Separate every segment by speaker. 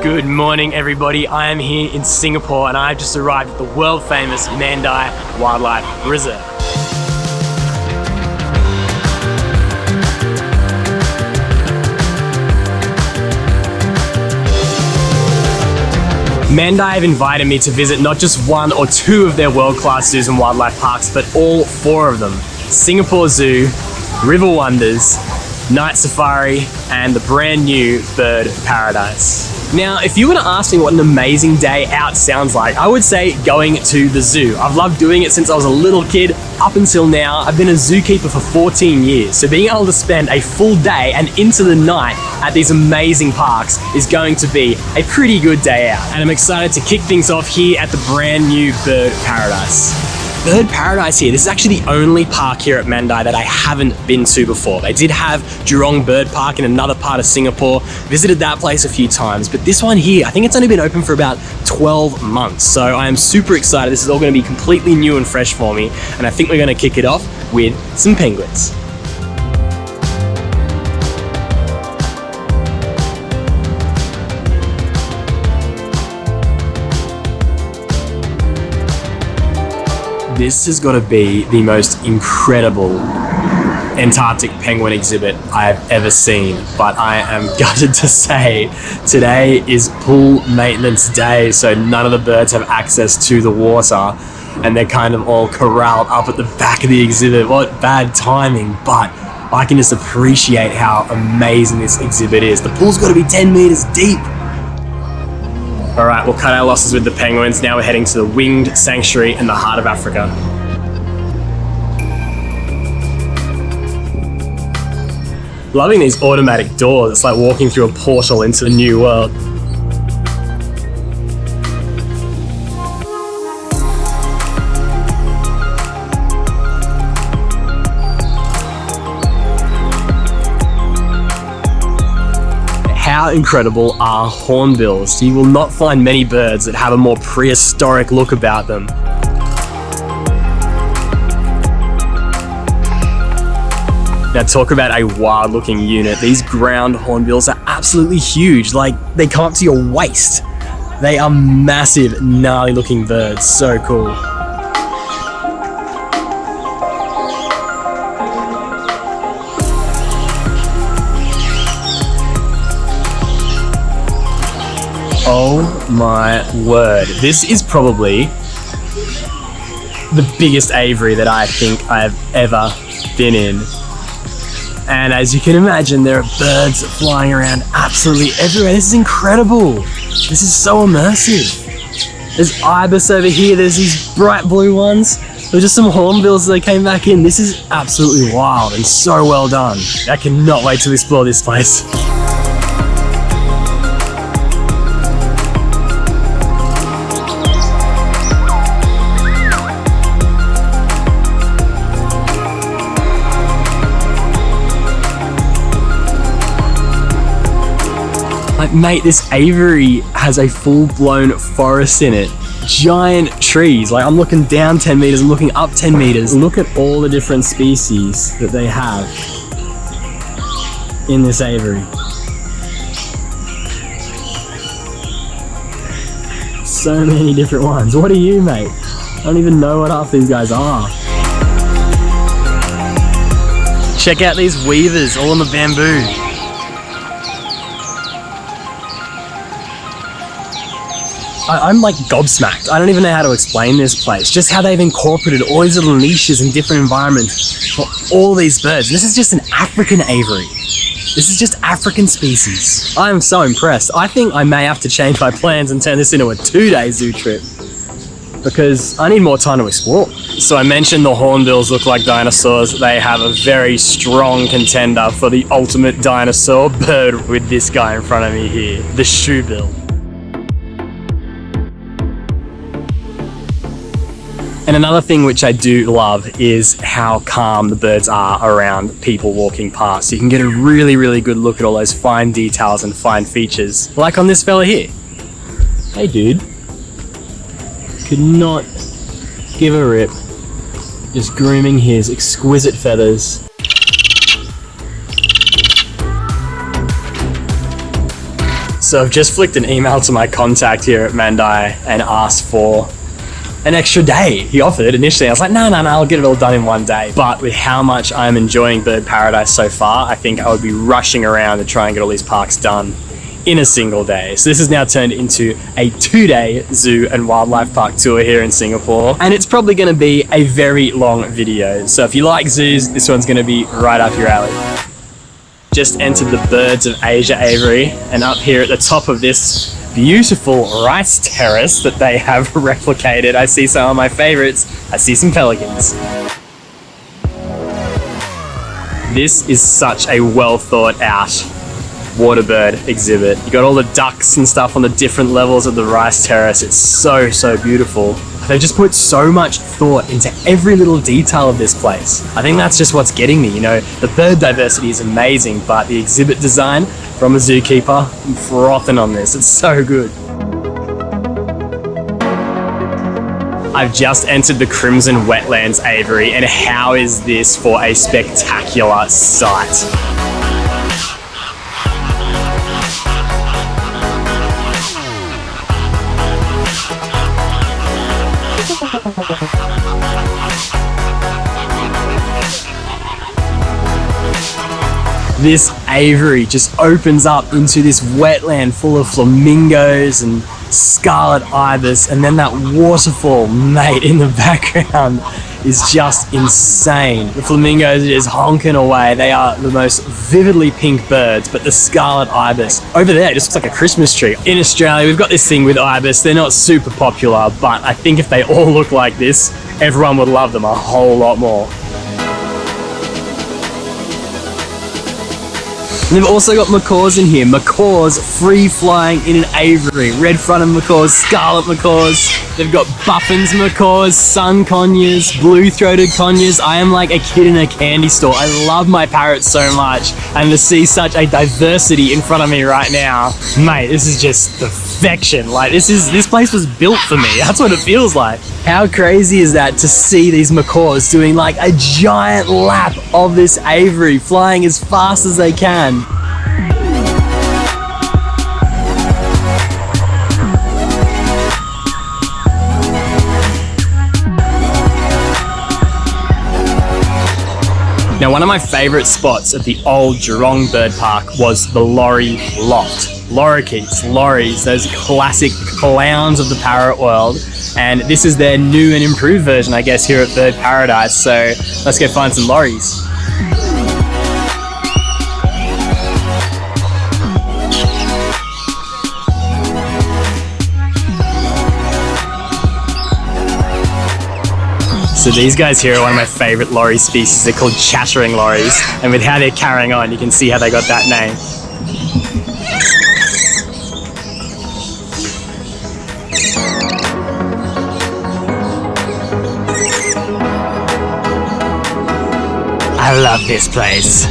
Speaker 1: Good morning, everybody. I am here in Singapore and I've just arrived at the world famous Mandai Wildlife Reserve. Mandai have invited me to visit not just one or two of their world-class zoos and wildlife parks, but all four of them. Singapore Zoo, River Wonders, Night Safari, and the brand new Bird Paradise. Now, if you were to ask me what an amazing day out sounds like, I would say going to the zoo. I've loved doing it since I was a little kid. Up until now, I've been a zookeeper for 14 years. So being able to spend a full day and into the night at these amazing parks is going to be a pretty good day out. And I'm excited to kick things off here at the brand new Bird Paradise. Bird Paradise here. This is actually the only park here at Mandai that I haven't been to before. They did have Jurong Bird Park in another part of Singapore. Visited that place a few times, but this one here, I think it's only been open for about 12 months. So I am super excited. This is all going to be completely new and fresh for me. And I think we're going to kick it off with some penguins. This has got to be the most incredible Antarctic penguin exhibit I've ever seen, but I am gutted to say today is pool maintenance day, so none of the birds have access to the water and they're kind of all corralled up at the back of the exhibit. What bad timing, but I can just appreciate how amazing this exhibit is. The pool's got to be 10 meters deep. All right, we'll cut our losses with the penguins. Now we're heading to the winged sanctuary in the heart of Africa. Loving these automatic doors. It's like walking through a portal into the new world. How incredible are hornbills? You will not find many birds that have a more prehistoric look about them. Now talk about a wild looking unit. These ground hornbills are absolutely huge. Like, they come up to your waist. They are massive, gnarly looking birds. So cool. Oh my word. This is probably the biggest aviary that I think I've ever been in. And as you can imagine, there are birds flying around absolutely everywhere. This is incredible. This is so immersive. There's ibis over here. There's these bright blue ones. There's just some hornbills that came back in. This is absolutely wild and so well done. I cannot wait to explore this place. Like, mate, this aviary has a full-blown forest in it. Giant trees. Like, I'm looking down 10 meters, I'm looking up 10 meters. Look at all the different species that they have in this aviary. So many different ones. What are you, mate? I don't even know what half these guys are. Check out these weavers all on the bamboo. I'm like gobsmacked. I don't even know how to explain this place. Just how they've incorporated all these little niches in different environments for all these birds. And this is just an African aviary. This is just African species. I'm so impressed. I think I may have to change my plans and turn this into a 2-day zoo trip because I need more time to explore. So I mentioned the hornbills look like dinosaurs. They have a very strong contender for the ultimate dinosaur bird with this guy in front of me here, the shoebill. And another thing which I do love is how calm the birds are around people walking past. You can get a really, really good look at all those fine details and fine features. Like on this fella here. Hey dude. Could not give a rip. Just grooming his exquisite feathers. So I've just flicked an email to my contact here at Mandai and asked for an extra day. He offered initially. I was like, no, I'll get it all done in one day. But with how much I'm enjoying Bird Paradise so far, I think I would be rushing around to try and get all these parks done in a single day. So this has now turned into a 2-day zoo and wildlife park tour here in Singapore. And it's probably going to be a very long video. So if you like zoos, this one's going to be right up your alley. Just entered the Birds of Asia aviary, and up here at the top of this beautiful rice terrace that they have replicated, I see some of my favorites. I see some pelicans. This is such a well thought out waterbird exhibit. You got all the ducks and stuff on the different levels of the rice terrace. It's so beautiful. They've just put so much thought into every little detail of this place. I think that's just what's getting me, you know. The bird diversity is amazing, but the exhibit design from a zookeeper, I'm frothing on this. It's so good. I've just entered the Crimson Wetlands aviary, and how is this for a spectacular sight? This aviary just opens up into this wetland full of flamingos and scarlet ibis, and then that waterfall, mate, in the background is just insane. The flamingos are just honking away. They are the most vividly pink birds, but the scarlet ibis over there just looks like a Christmas tree. In Australia, we've got this thing with ibis. They're not super popular, but I think if they all look like this, everyone would love them a whole lot more. And they've also got macaws in here. Macaws free flying in an aviary. Red-fronted macaws, scarlet macaws. They've got buffins macaws, sun conures, blue-throated conures. I am like a kid in a candy store. I love my parrots so much. And to see such a diversity in front of me right now, mate, this is just perfection. Like, this place was built for me. That's what it feels like. How crazy is that to see these macaws doing like a giant lap of this aviary, flying as fast as they can. Now, one of my favourite spots at the old Jurong Bird Park was the Lory Loft. Lorikeets, lorries, those classic clowns of the parrot world. And this is their new and improved version, I guess, here at Bird Paradise. So let's go find some lorries. So these guys here are one of my favorite lory species. They're called chattering lories. And with how they're carrying on, you can see how they got that name. I love this place.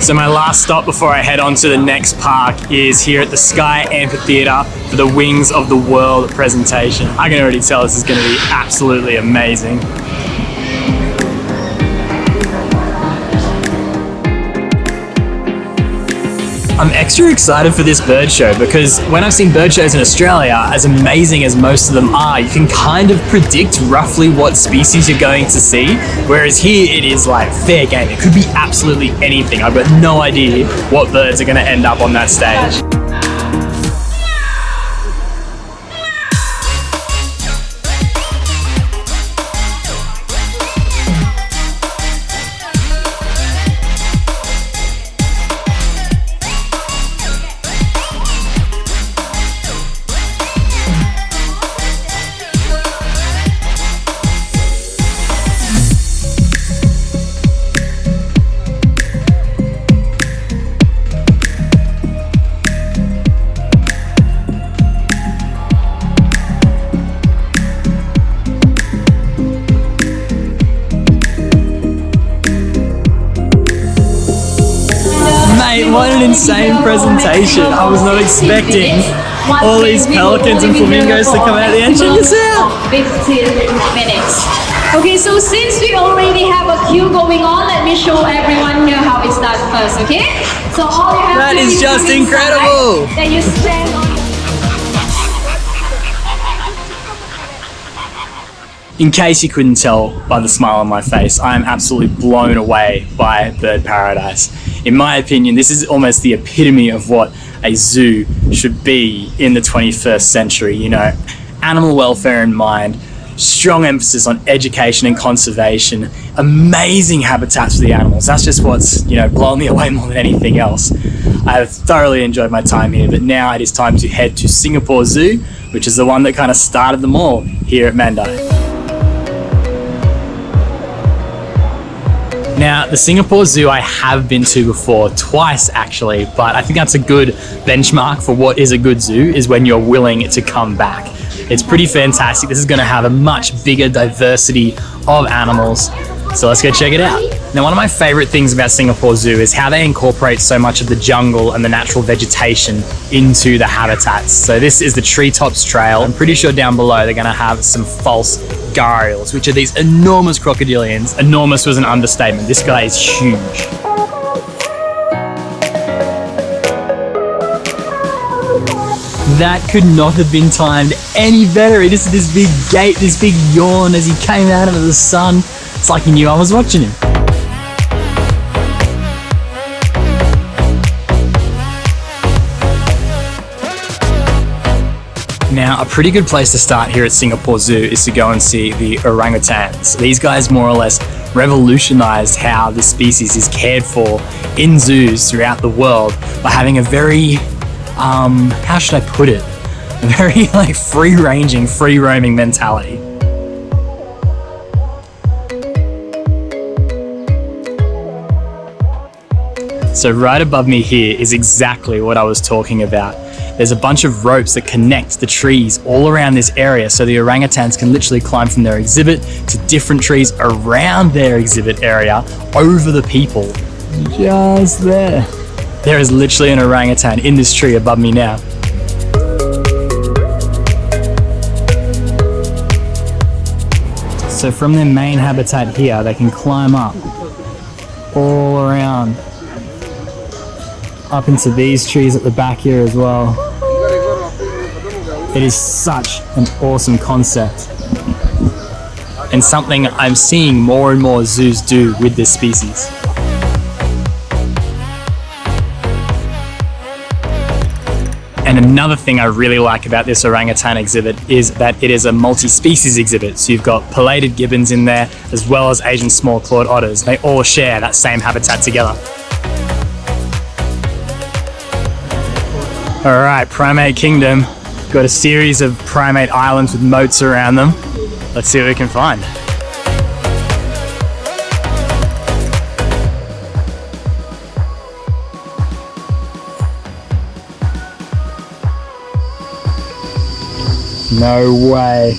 Speaker 1: So my last stop before I head on to the next park is here at the Sky Amphitheatre for the Wings of the World presentation. I can already tell this is going to be absolutely amazing. I'm extra excited for this bird show because when I've seen bird shows in Australia, as amazing as most of them are, you can kind of predict roughly what species you're going to see, whereas here it is like fair game. It could be absolutely anything. I've got no idea what birds are going to end up on that stage. What an insane presentation. I was not expecting all these pelicans and flamingos to come out of the end. Check this out. 15 minutes.
Speaker 2: Okay, so since we already have a queue going on, let me show everyone here how it's done first, okay? So all you have
Speaker 1: That
Speaker 2: to do
Speaker 1: is just
Speaker 2: come inside,
Speaker 1: incredible.
Speaker 2: then you stand on.
Speaker 1: In case you couldn't tell by the smile on my face, I am absolutely blown away by bird paradise. In my opinion, this is almost the epitome of what a zoo should be in the 21st century. You know, animal welfare in mind, strong emphasis on education and conservation, amazing habitats for the animals. That's just what's, you know, blown me away more than anything else. I have thoroughly enjoyed my time here, but now it is time to head to Singapore Zoo, which is the one that kind of started them all here at Mandai. Now, the Singapore Zoo I have been to before, twice actually, but I think that's a good benchmark for what is a good zoo, is when you're willing to come back. It's pretty fantastic. This is going to have a much bigger diversity of animals, so let's go check it out. Now, one of my favorite things about Singapore Zoo is how they incorporate so much of the jungle and the natural vegetation into the habitats. So this is the Treetops Trail. I'm pretty sure down below they're going to have some false gharials, which are these enormous crocodilians. Enormous was an understatement. This guy is huge. That could not have been timed any better. He just did this big gape, this big yawn as he came out into the sun. It's like he knew I was watching him. Now, a pretty good place to start here at Singapore Zoo is to go and see the orangutans. These guys more or less revolutionized how this species is cared for in zoos throughout the world by having a very, how should I put it? A very like free-ranging, free-roaming mentality. So right above me here is exactly what I was talking about. There's a bunch of ropes that connect the trees all around this area, so the orangutans can literally climb from their exhibit to different trees around their exhibit area over the people. Just there. There is literally an orangutan in this tree above me now. So from their main habitat here, they can climb up all around, up into these trees at the back here as well. It is such an awesome concept, and something I'm seeing more and more zoos do with this species. And another thing I really like about this orangutan exhibit is that it is a multi-species exhibit. So you've got pileated gibbons in there, as well as Asian small-clawed otters. They all share that same habitat together. All right, Primate Kingdom. Got a series of primate islands with moats around them. Let's see what we can find. No way.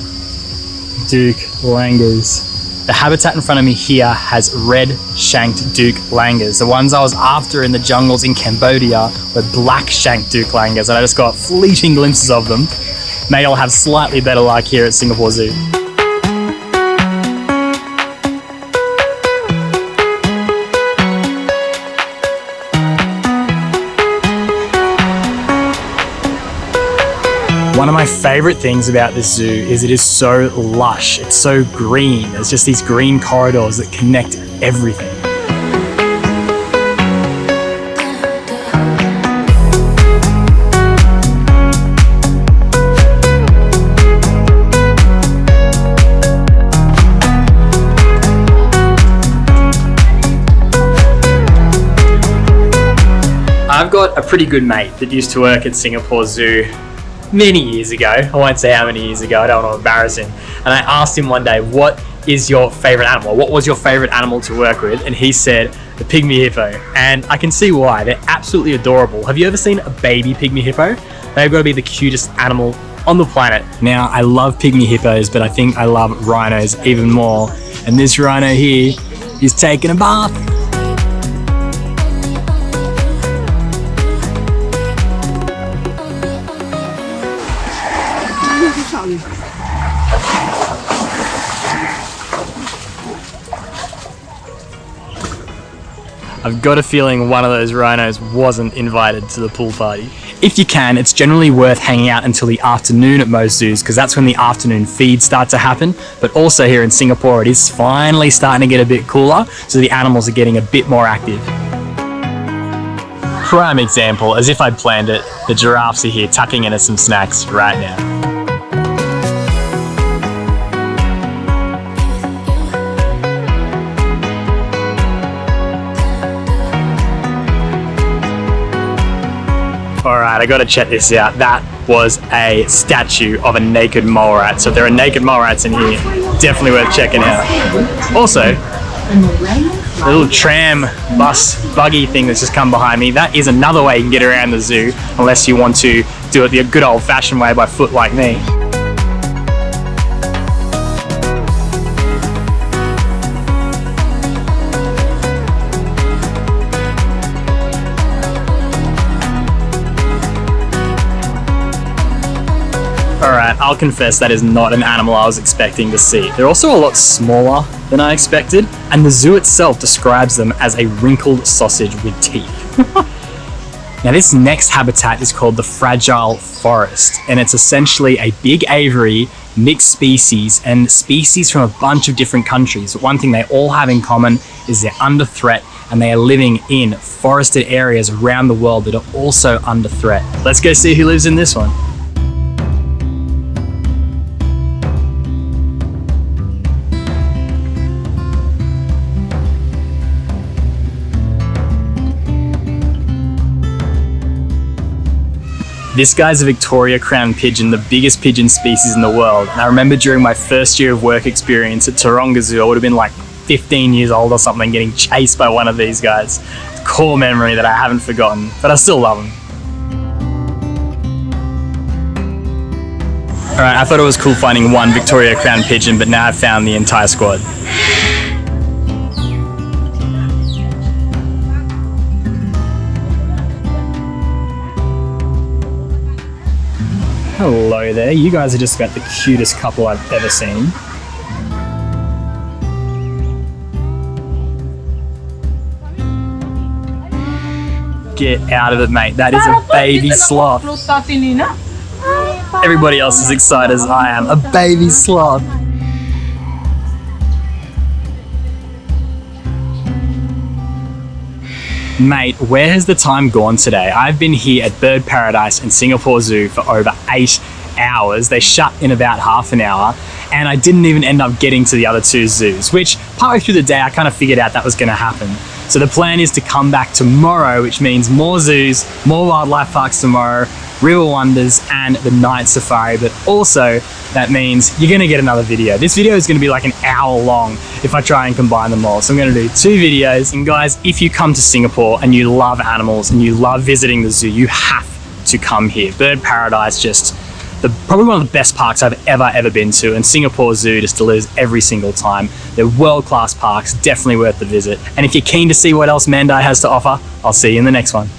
Speaker 1: Duke langurs. The habitat in front of me here has red-shanked Duke langurs. The ones I was after in the jungles in Cambodia were black-shanked Duke langurs, and I just got fleeting glimpses of them. Maybe I'll have slightly better luck here at Singapore Zoo. One of my favorite things about this zoo is it is so lush, it's so green. There's just these green corridors that connect everything. I've got a pretty good mate that used to work at Singapore Zoo many years ago. I won't say how many years ago, I don't want to embarrass him. And I asked him one day, what is your favorite animal? What was your favorite animal to work with? And he said, the pygmy hippo. And I can see why. They're absolutely adorable. Have you ever seen a baby pygmy hippo? They've got to be the cutest animal on the planet. Now, I love pygmy hippos, but I think I love rhinos even more. And this rhino here is taking a bath. I've got a feeling one of those rhinos wasn't invited to the pool party. If you can, it's generally worth hanging out until the afternoon at most zoos because that's when the afternoon feeds start to happen. But also here in Singapore, it is finally starting to get a bit cooler, so the animals are getting a bit more active. Prime example, as if I'd planned it, the giraffes are here tucking into some snacks right now. Alright, I gotta check this out. That was a statue of a naked mole rat. So if there are naked mole rats in here, definitely worth checking out. Also, the little tram bus buggy thing that's just come behind me, that is another way you can get around the zoo, unless you want to do it the good old fashioned way by foot like me. Alright, I'll confess that is not an animal I was expecting to see. They're also a lot smaller than I expected, and the zoo itself describes them as a wrinkled sausage with teeth. Now this next habitat is called the fragile forest, and it's essentially a big aviary, mixed species, and species from a bunch of different countries. But one thing they all have in common is they're under threat, and they are living in forested areas around the world that are also under threat. Let's go see who lives in this one. This guy's a Victoria crown pigeon, the biggest pigeon species in the world. And I remember during my first year of work experience at Taronga Zoo, I would have been like 15 years old or something, getting chased by one of these guys. It's a core memory that I haven't forgotten, but I still love them. Alright, I thought it was cool finding one Victoria crown pigeon, but now I've found the entire squad. Hello there, you guys are just about the cutest couple I've ever seen. Get out of it, mate. That is a baby sloth. Everybody else is excited as I am. A baby sloth. Mate, where has the time gone today? I've been here at Bird Paradise and Singapore Zoo for over 8 hours. They shut in about half an hour, and I didn't even end up getting to the other 2 zoos, which partway through the day I kind of figured out that was going to happen. So the plan is to come back tomorrow, which means more zoos, more wildlife parks tomorrow, River Wonders and the night safari, but also that means you're gonna get another video. This video is gonna be like an hour long if I try and combine them all. So I'm gonna do 2 videos. And guys, if you come to Singapore and you love animals and you love visiting the zoo, you have to come here. Bird Paradise, just probably one of the best parks I've ever been to, and Singapore Zoo just delivers every single time. They're world-class parks, definitely worth the visit. And if you're keen to see what else Mandai has to offer, I'll see you in the next one.